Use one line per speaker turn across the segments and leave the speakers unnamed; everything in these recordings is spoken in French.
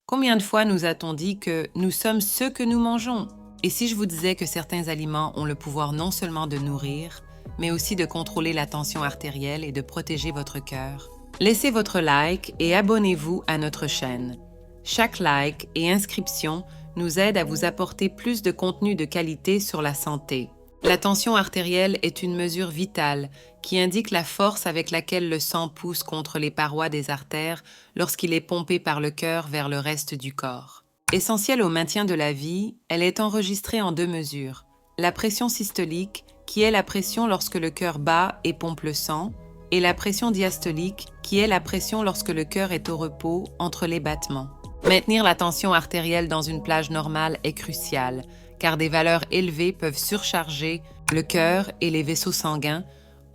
Combien de fois nous a-t-on dit que nous sommes ce que nous mangeons? Et si je vous disais que certains aliments ont le pouvoir non seulement de nourrir, mais aussi de contrôler la tension artérielle et de protéger votre cœur? Laissez votre like et abonnez-vous à notre chaîne. Chaque like et inscription nous aide à vous apporter plus de contenu de qualité sur la santé. La tension artérielle est une mesure vitale qui indique la force avec laquelle le sang pousse contre les parois des artères lorsqu'il est pompé par le cœur vers le reste du corps. Essentielle au maintien de la vie, elle est enregistrée en deux mesures. La pression systolique, qui est la pression lorsque le cœur bat et pompe le sang, et la pression diastolique, qui est la pression lorsque le cœur est au repos entre les battements. Maintenir la tension artérielle dans une plage normale est crucial, car des valeurs élevées peuvent surcharger le cœur et les vaisseaux sanguins,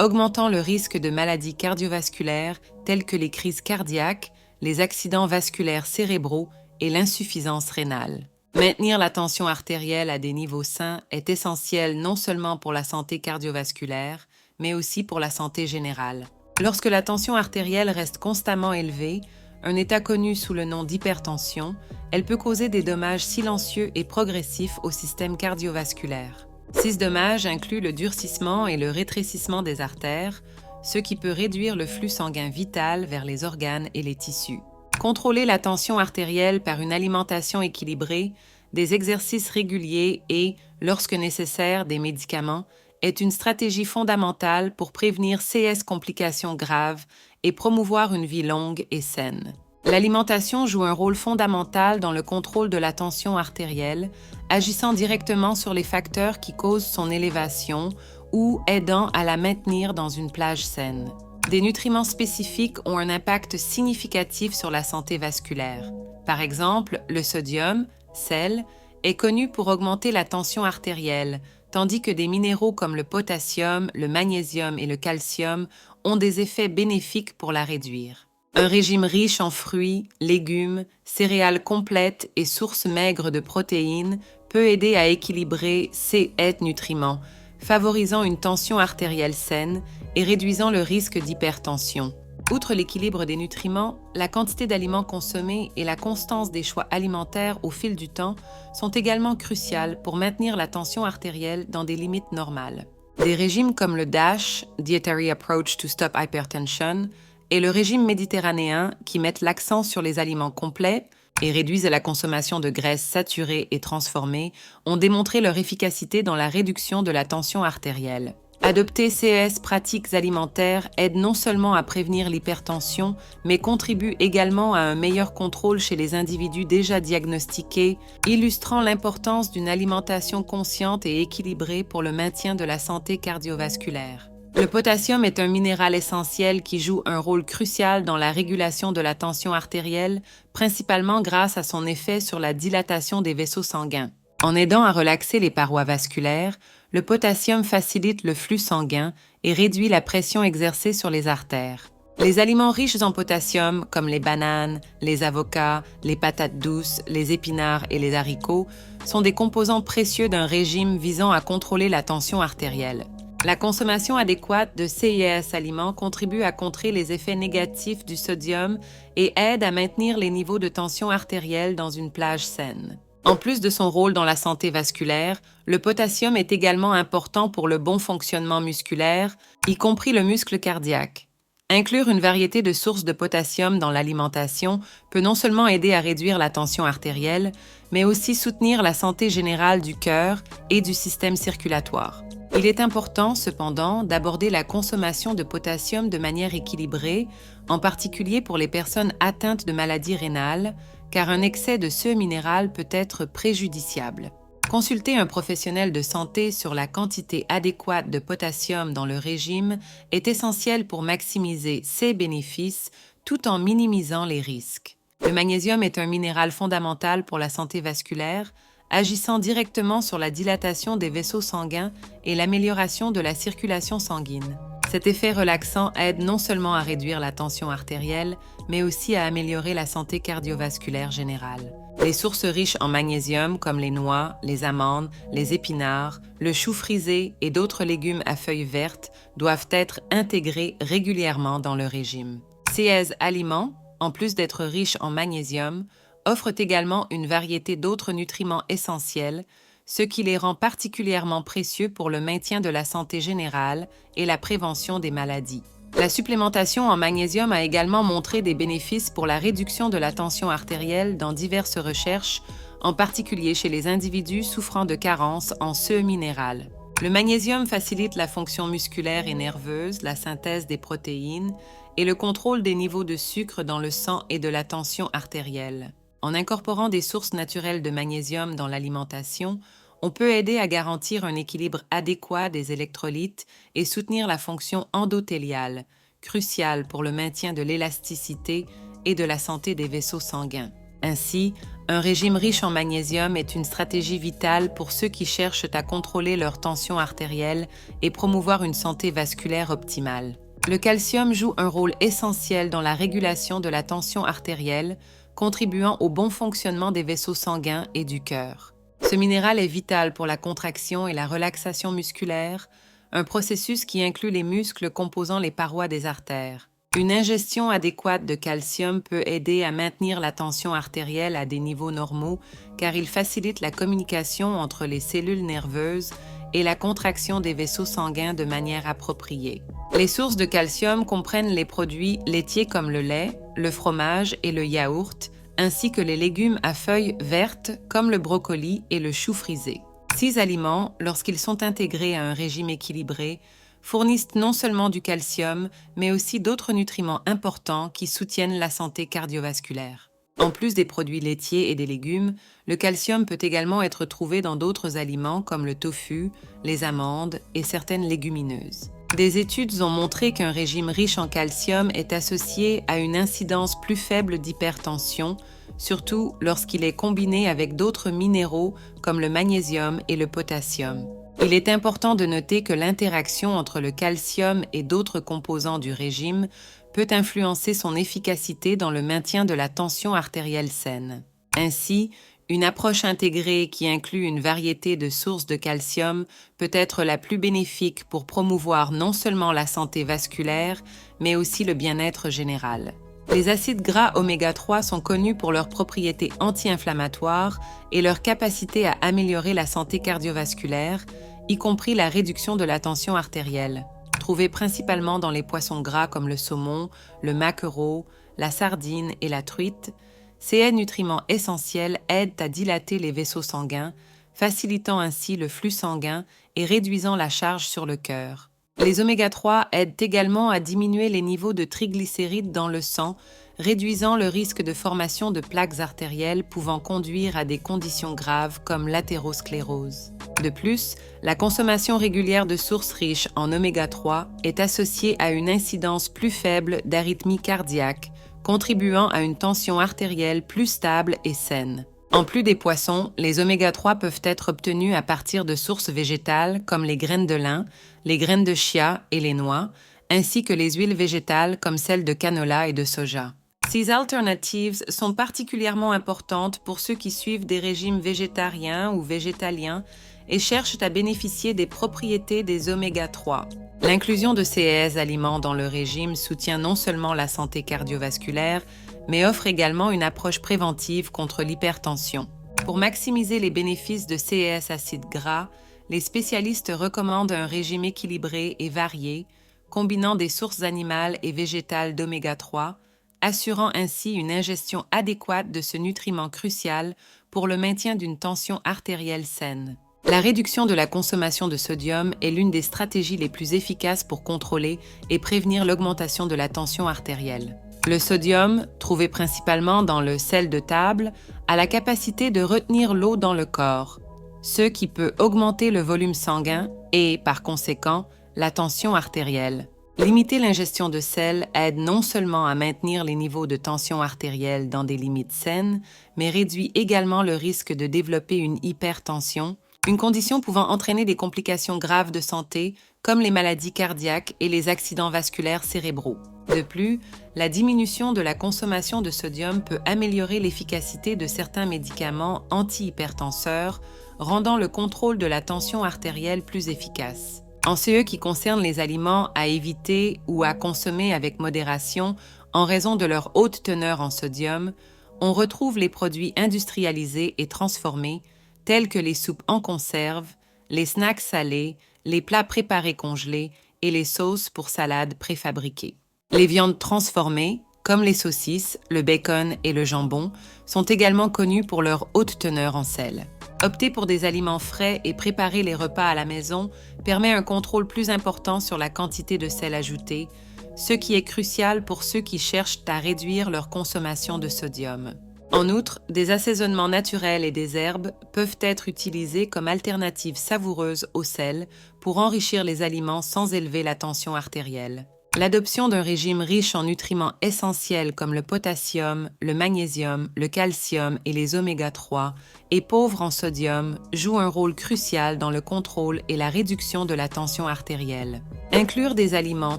augmentant le risque de maladies cardiovasculaires telles que les crises cardiaques, les accidents vasculaires cérébraux et l'insuffisance rénale. Maintenir la tension artérielle à des niveaux sains est essentiel non seulement pour la santé cardiovasculaire, mais aussi pour la santé générale. Lorsque la tension artérielle reste constamment élevée, un état connu sous le nom d'hypertension, elle peut causer des dommages silencieux et progressifs au système cardiovasculaire. Ces dommages incluent le durcissement et le rétrécissement des artères, ce qui peut réduire le flux sanguin vital vers les organes et les tissus. Contrôler la tension artérielle par une alimentation équilibrée, des exercices réguliers et, lorsque nécessaire, des médicaments est une stratégie fondamentale pour prévenir CS complications graves et promouvoir une vie longue et saine. L'alimentation joue un rôle fondamental dans le contrôle de la tension artérielle, agissant directement sur les facteurs qui causent son élévation ou aidant à la maintenir dans une plage saine. Des nutriments spécifiques ont un impact significatif sur la santé vasculaire. Par exemple, le sodium, sel, est connu pour augmenter la tension artérielle, tandis que des minéraux comme le potassium, le magnésium et le calcium ont des effets bénéfiques pour la réduire. Un régime riche en fruits, légumes, céréales complètes et sources maigres de protéines peut aider à équilibrer ces nutriments, favorisant une tension artérielle saine et réduisant le risque d'hypertension. Outre l'équilibre des nutriments, la quantité d'aliments consommés et la constance des choix alimentaires au fil du temps sont également cruciales pour maintenir la tension artérielle dans des limites normales. Des régimes comme le DASH, Dietary Approach to Stop Hypertension, et le régime méditerranéen qui mettent l'accent sur les aliments complets et réduisent la consommation de graisses saturées et transformées ont démontré leur efficacité dans la réduction de la tension artérielle. Adopter ces pratiques alimentaires aide non seulement à prévenir l'hypertension, mais contribue également à un meilleur contrôle chez les individus déjà diagnostiqués, illustrant l'importance d'une alimentation consciente et équilibrée pour le maintien de la santé cardiovasculaire. Le potassium est un minéral essentiel qui joue un rôle crucial dans la régulation de la tension artérielle, principalement grâce à son effet sur la dilatation des vaisseaux sanguins. En aidant à relaxer les parois vasculaires, le potassium facilite le flux sanguin et réduit la pression exercée sur les artères. Les aliments riches en potassium, comme les bananes, les avocats, les patates douces, les épinards et les haricots, sont des composants précieux d'un régime visant à contrôler la tension artérielle. La consommation adéquate de ces aliments contribue à contrer les effets négatifs du sodium et aide à maintenir les niveaux de tension artérielle dans une plage saine. En plus de son rôle dans la santé vasculaire, le potassium est également important pour le bon fonctionnement musculaire, y compris le muscle cardiaque. Inclure une variété de sources de potassium dans l'alimentation peut non seulement aider à réduire la tension artérielle, mais aussi soutenir la santé générale du cœur et du système circulatoire. Il est important, cependant, d'aborder la consommation de potassium de manière équilibrée, en particulier pour les personnes atteintes de maladies rénales, car un excès de ce minéral peut être préjudiciable. Consulter un professionnel de santé sur la quantité adéquate de potassium dans le régime est essentiel pour maximiser ses bénéfices tout en minimisant les risques. Le magnésium est un minéral fondamental pour la santé vasculaire, agissant directement sur la dilatation des vaisseaux sanguins et l'amélioration de la circulation sanguine. Cet effet relaxant aide non seulement à réduire la tension artérielle, mais aussi à améliorer la santé cardiovasculaire générale. Les sources riches en magnésium comme les noix, les amandes, les épinards, le chou frisé et d'autres légumes à feuilles vertes doivent être intégrés régulièrement dans le régime. Ces aliments, en plus d'être riches en magnésium, offrent également une variété d'autres nutriments essentiels, ce qui les rend particulièrement précieux pour le maintien de la santé générale et la prévention des maladies. La supplémentation en magnésium a également montré des bénéfices pour la réduction de la tension artérielle dans diverses recherches, en particulier chez les individus souffrant de carences en ce minéral. Le magnésium facilite la fonction musculaire et nerveuse, la synthèse des protéines et le contrôle des niveaux de sucre dans le sang et de la tension artérielle. En incorporant des sources naturelles de magnésium dans l'alimentation, on peut aider à garantir un équilibre adéquat des électrolytes et soutenir la fonction endothéliale, cruciale pour le maintien de l'élasticité et de la santé des vaisseaux sanguins. Ainsi, un régime riche en magnésium est une stratégie vitale pour ceux qui cherchent à contrôler leur tension artérielle et promouvoir une santé vasculaire optimale. Le calcium joue un rôle essentiel dans la régulation de la tension artérielle, contribuant au bon fonctionnement des vaisseaux sanguins et du cœur. Ce minéral est vital pour la contraction et la relaxation musculaire, un processus qui inclut les muscles composant les parois des artères. Une ingestion adéquate de calcium peut aider à maintenir la tension artérielle à des niveaux normaux car il facilite la communication entre les cellules nerveuses et la contraction des vaisseaux sanguins de manière appropriée. Les sources de calcium comprennent les produits laitiers comme le lait, le fromage et le yaourt, ainsi que les légumes à feuilles vertes comme le brocoli et le chou frisé. Ces aliments, lorsqu'ils sont intégrés à un régime équilibré, fournissent non seulement du calcium, mais aussi d'autres nutriments importants qui soutiennent la santé cardiovasculaire. En plus des produits laitiers et des légumes, le calcium peut également être trouvé dans d'autres aliments comme le tofu, les amandes et certaines légumineuses. Des études ont montré qu'un régime riche en calcium est associé à une incidence plus faible d'hypertension, surtout lorsqu'il est combiné avec d'autres minéraux comme le magnésium et le potassium. Il est important de noter que l'interaction entre le calcium et d'autres composants du régime peut influencer son efficacité dans le maintien de la tension artérielle saine. Ainsi, une approche intégrée qui inclut une variété de sources de calcium peut être la plus bénéfique pour promouvoir non seulement la santé vasculaire, mais aussi le bien-être général. Les acides gras oméga 3 sont connus pour leurs propriétés anti-inflammatoires et leur capacité à améliorer la santé cardiovasculaire, y compris la réduction de la tension artérielle. Trouvés principalement dans les poissons gras comme le saumon, le maquereau, la sardine et la truite, ces nutriments essentiels aident à dilater les vaisseaux sanguins, facilitant ainsi le flux sanguin et réduisant la charge sur le cœur. Les oméga 3 aident également à diminuer les niveaux de triglycérides dans le sang, réduisant le risque de formation de plaques artérielles pouvant conduire à des conditions graves comme l'athérosclérose. De plus, la consommation régulière de sources riches en oméga 3 est associée à une incidence plus faible d'arythmie cardiaque, contribuant à une tension artérielle plus stable et saine. En plus des poissons, les oméga 3 peuvent être obtenus à partir de sources végétales comme les graines de lin, les graines de chia et les noix, ainsi que les huiles végétales comme celles de canola et de soja. Ces alternatives sont particulièrement importantes pour ceux qui suivent des régimes végétariens ou végétaliens et cherchent à bénéficier des propriétés des oméga 3. L'inclusion de ces aliments dans le régime soutient non seulement la santé cardiovasculaire, mais offre également une approche préventive contre l'hypertension. Pour maximiser les bénéfices de ces acides gras, les spécialistes recommandent un régime équilibré et varié, combinant des sources animales et végétales d'oméga 3, assurant ainsi une ingestion adéquate de ce nutriment crucial pour le maintien d'une tension artérielle saine. La réduction de la consommation de sodium est l'une des stratégies les plus efficaces pour contrôler et prévenir l'augmentation de la tension artérielle. Le sodium, trouvé principalement dans le sel de table, a la capacité de retenir l'eau dans le corps, ce qui peut augmenter le volume sanguin et, par conséquent, la tension artérielle. Limiter l'ingestion de sel aide non seulement à maintenir les niveaux de tension artérielle dans des limites saines, mais réduit également le risque de développer une hypertension, une condition pouvant entraîner des complications graves de santé comme les maladies cardiaques et les accidents vasculaires cérébraux. De plus, la diminution de la consommation de sodium peut améliorer l'efficacité de certains médicaments antihypertenseurs, rendant le contrôle de la tension artérielle plus efficace. En ce qui concerne les aliments à éviter ou à consommer avec modération en raison de leur haute teneur en sodium, On retrouve les produits industrialisés et transformés, tels que les soupes en conserve, les snacks salés, les plats préparés congelés et les sauces pour salades préfabriquées. Les viandes transformées, comme les saucisses, le bacon et le jambon, sont également connues pour leur haute teneur en sel. Opter pour des aliments frais et préparer les repas à la maison permet un contrôle plus important sur la quantité de sel ajouté, ce qui est crucial pour ceux qui cherchent à réduire leur consommation de sodium. En outre, des assaisonnements naturels et des herbes peuvent être utilisés comme alternative savoureuse au sel pour enrichir les aliments sans élever la tension artérielle. L'adoption d'un régime riche en nutriments essentiels comme le potassium, le magnésium, le calcium et les oméga-3 et pauvre en sodium joue un rôle crucial dans le contrôle et la réduction de la tension artérielle. Inclure des aliments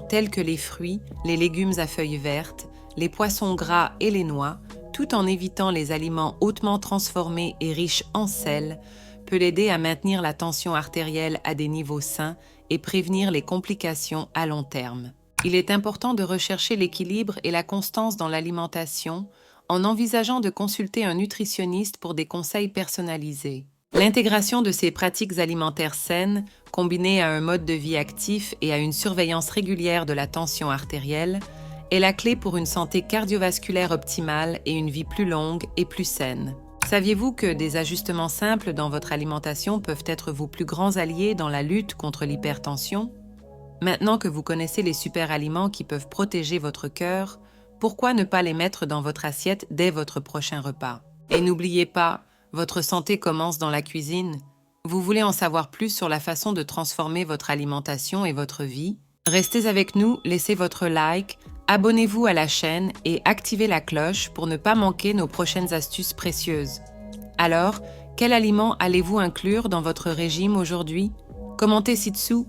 tels que les fruits, les légumes à feuilles vertes, les poissons gras et les noix, tout en évitant les aliments hautement transformés et riches en sel, peut l'aider à maintenir la tension artérielle à des niveaux sains et prévenir les complications à long terme. Il est important de rechercher l'équilibre et la constance dans l'alimentation en envisageant de consulter un nutritionniste pour des conseils personnalisés. L'intégration de ces pratiques alimentaires saines, combinée à un mode de vie actif et à une surveillance régulière de la tension artérielle, est la clé pour une santé cardiovasculaire optimale et une vie plus longue et plus saine. Saviez-vous que des ajustements simples dans votre alimentation peuvent être vos plus grands alliés dans la lutte contre l'hypertension? Maintenant que vous connaissez les super aliments qui peuvent protéger votre cœur, pourquoi ne pas les mettre dans votre assiette dès votre prochain repas? Et n'oubliez pas, votre santé commence dans la cuisine. Vous voulez en savoir plus sur la façon de transformer votre alimentation et votre vie? Restez avec nous, laissez votre like, abonnez-vous à la chaîne et activez la cloche pour ne pas manquer nos prochaines astuces précieuses. Alors, quel aliment allez-vous inclure dans votre régime aujourd'hui? Commentez ci-dessous